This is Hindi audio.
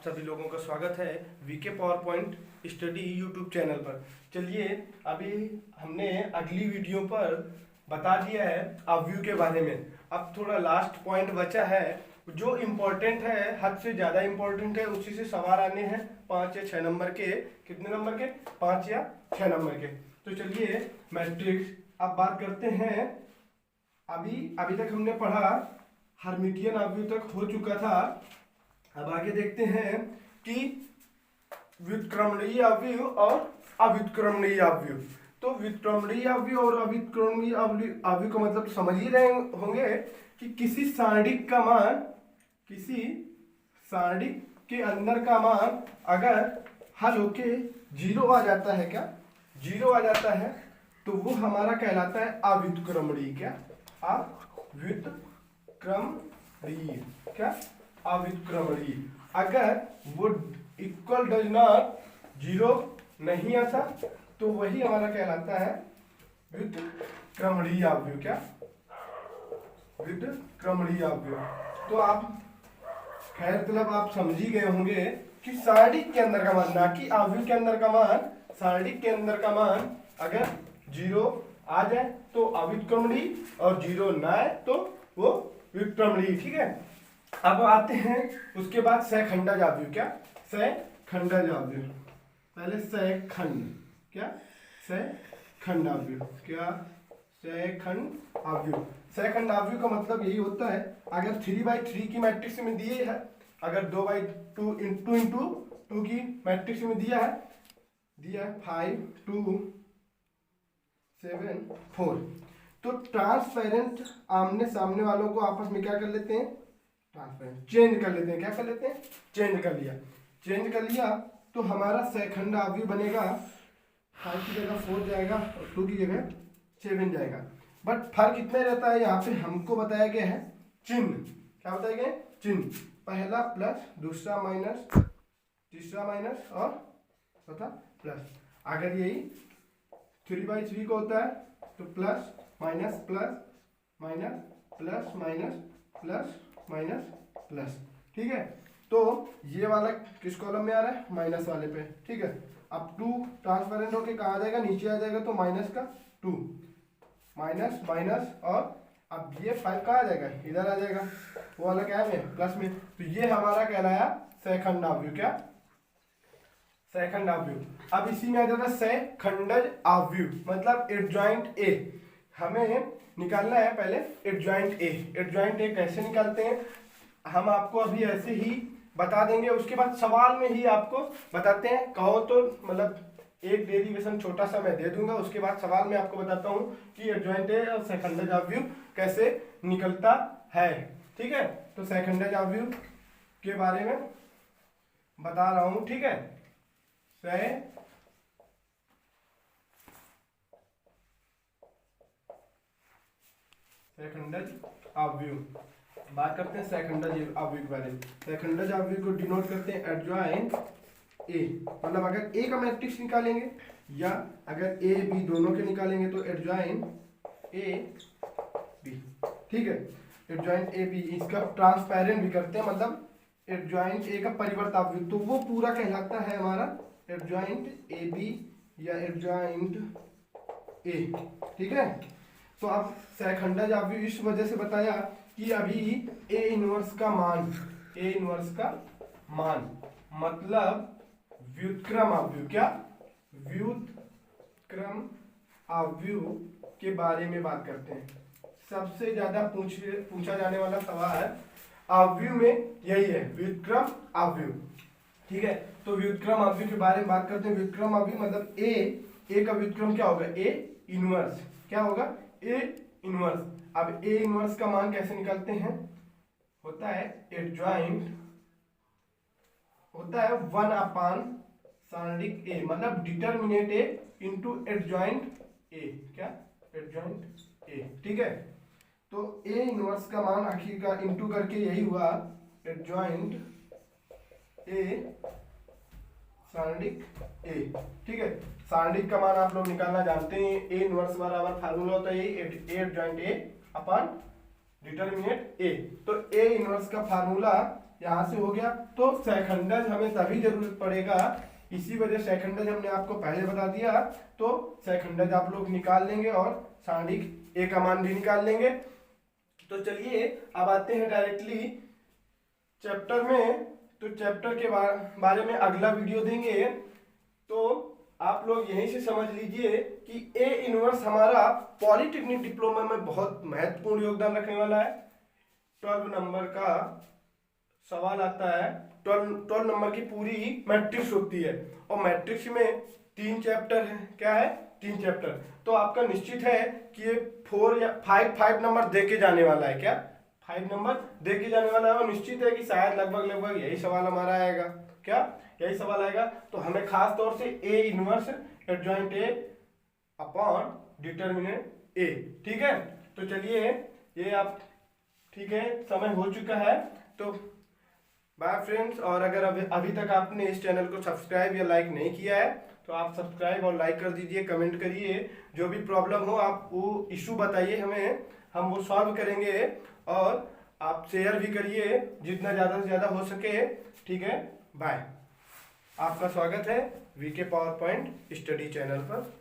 सभी लोगों का स्वागत है VK power point study YouTube channel पर। चलिए अभी हमने अगली वीडियो पर बता दिया है अवयव के बारे में। अब थोड़ा लास्ट पॉइंट बचा है जो इम्पोर्टेंट है, हद से ज़्यादा इम्पोर्टेंट है। उसी से सवाल आने हैं 5 या 6 नंबर के। कितने नंबर के? 5 या 6 नंबर के। तो चलिए मैट्रिक्स अब बात करते हैं। अभी तक हमने पढ़ा हर्मिटियन अवयव तक हो चुका था। अब आगे देखते हैं कि व्युत्क्रमणीय अवयव और अव्युत्क्रमणीय अवयव। तो व्युत्क्रमणीय अवयव और अव्युत्क्रमणीय अवयव का मतलब समझ ही रहे होंगे कि किसी सारणिक के अंदर का मान अगर हल होके 0 आ जाता है, क्या 0 आ जाता है, तो वो हमारा कहलाता है अव्युत्क्रमणीय। क्या? अव्युत्क्रमणीय। क्या? अव्युत्क्रमणीय। अगर वो इक्वल डज नॉट 0 नहीं आता तो वही हमारा कहलाता है व्युत्क्रमणीय अवयव। क्या? व्युत्क्रमणीय अवयव। तो आप खैर मतलब आप समझ ही गए होंगे कि सारणिक के अंदर का मान, ना कि अवयव के अंदर का मान, सारणिक के अंदर का मान अगर 0 आ जाए तो अव्युत्क्रमणीय और 0 ना आए तो वो व्युत्क्रमणीय। ठीक है। अब आते हैं उसके बाद सहखंडज अवयव। क्या? सहखंडज अवयव। पहले सहखंड। क्या? सहखंड अवयव। क्या? सहखंड अवयव। सहखंड अवयव का मतलब यही होता है अगर 3/3 की मैट्रिक्स में दिए है, अगर 2/2 इंटू 2 की मैट्रिक्स में दिया है 5 2 7 4, तो ट्रांसपेरेंट आमने सामने वालों को आपस में क्या कर लेते हैं? ट्रांसपेरेंट चेंज कर लेते हैं। क्या कर लेते हैं? चेंज कर लिया तो हमारा सहखंड अवयव बनेगा 5 की जगह 4 जाएगा और 2 की जगह 7 जाएगा। बट फर्क इतना रहता है, यहाँ पे हमको बताया गया है चिन्ह। क्या बताया गया है? चिन्ह। पहला प्लस, दूसरा माइनस, तीसरा माइनस और चौथा प्लस। अगर यही 3/3 को होता है तो plus minus plus minus plus minus plus minus plus. ठीक है। तो ये वाला किस कॉलम में आ रहा है? माइनस वाले पे। ठीक है। अब 2 ट्रांसपेरेंट होके कहाँ आ जाएगा? नीचे आ जाएगा, तो माइनस का 2, माइनस माइनस, और अब ये 5 कहाँ आ जाएगा? इधर आ जाएगा। वो वाला क्या है? प्लस में। तो ये हमारा कहलाया सहखंड अवयव। क्या? सहखंड अवयव। अब इसी में आ जाता है सहखंडज अवयव, मतलब एडजॉइंट ए। हमें निकालना है पहले एडजॉइंट ए। एडजॉइंट ए कैसे निकालते हैं हम आपको अभी ऐसे ही बता देंगे, उसके बाद सवाल में ही आपको बताते हैं। कहो तो मतलब एक डेरिवेशन छोटा सा मैं दे दूंगा, उसके बाद सवाल में आपको बताता हूँ कि एडजॉइंट ए और सहखंडज अवयव कैसे निकलता है। ठीक है। तो सहखंडज अवयव के बारे में बता रहा हूँ। ठीक है। सहखंडज अवयव बात करते हैं। सहखंडज अवयव के बारे में। सहखंडज अवयव को डिनोट करते हैं एडजॉइंट ए। मतलब अगर ए का मैट्रिक्स निकालेंगे या अगर ए बी दोनों के निकालेंगे तो एडजॉइंट ए बी। ठीक है। एडजॉइंट ए बी, इसका ट्रांसपेरेंट भी करते हैं, मतलब एडजॉइंट ए का परिवर्त अवयव, तो वो पूरा कहलाता है हमारा एडजॉइंट ए बी या एडजॉइंट ए। ठीक है। तो अब सहखंडज अवयव इस वजह से बताया कि अभी ए इनवर्स का मान मतलब व्युत्क्रम अवयव। क्या? व्युत्क्रम अवयव के बारे में बात करते हैं। सबसे ज्यादा पूछा जाने वाला सवाल अवयव में यही है, व्युत्क्रम अवयव। ठीक है। तो व्युत्क्रम अवयव के बारे में बात करते हैं। व्युत्क्रम अवयव मतलब ए का व्युत्क्रम क्या होगा? A inverse. क्या होगा? A inverse. अब ए इनवर्स का मान कैसे निकालते हैं? होता है एडजॉइंट, होता है 1 सारणिक ए, मतलब determinant A into adjoint A. क्या? Adjoint A. ठीक है। तो ए इनवर्स का मान आखिर का इंटू करके यही हुआ एडजॉइंट ए सारणिक ए। ठीक है। सारणिक का मान आप लोग निकालना जानते हैं। ए इनवर्स बराबर फार्मूला होता है A adjoint A upon determinant A. तो ए इनवर्स का फार्मूला यहाँ से हो गया। तो सेकंडज हमें तभी जरूरत पड़ेगा, इसी वजह सेकंडज हमने आपको पहले बता दिया। तो सेकंडज आप लोग निकाल लेंगे और सारणिक ए का मान भी निकाल लेंगे। तो चलिए अब आते हैं डायरेक्टली चैप्टर में। तो चैप्टर के बारे में अगला वीडियो देंगे। तो आप लोग यहीं से समझ लीजिए कि ए इनवर्स हमारा पॉलिटेक्निक डिप्लोमा में बहुत महत्वपूर्ण योगदान रखने वाला है। 12 नंबर का सवाल आता है। 12 नंबर की पूरी मैट्रिक्स होती है और मैट्रिक्स में 3 चैप्टर है। क्या है? 3 चैप्टर। तो आपका निश्चित है कि ये 4 या 5 नंबर दे के जाने वाला है। क्या 5 नंबर दे के जाने वाला है और निश्चित है कि शायद लगभग यही सवाल हमारा आएगा। क्या यही सवाल आएगा। तो हमें खास तौर से A inverse adjoint A upon determinant A, ठीक है। तो चलिए ये आप, ठीक है, समय हो चुका है। तो बाय फ्रेंड्स। और अगर अभी तक आपने इस चैनल को सब्सक्राइब या लाइक नहीं किया है तो आप सब्सक्राइब और लाइक कर दीजिए, कमेंट करिए। जो भी प्रॉब्लम हो आप वो इशू बताइए हमें, हम वो सॉल्व करेंगे। और आप शेयर भी करिए जितना ज़्यादा से ज़्यादा हो सके, ठीक है। बाय। आपका स्वागत है VK power point study channel पर।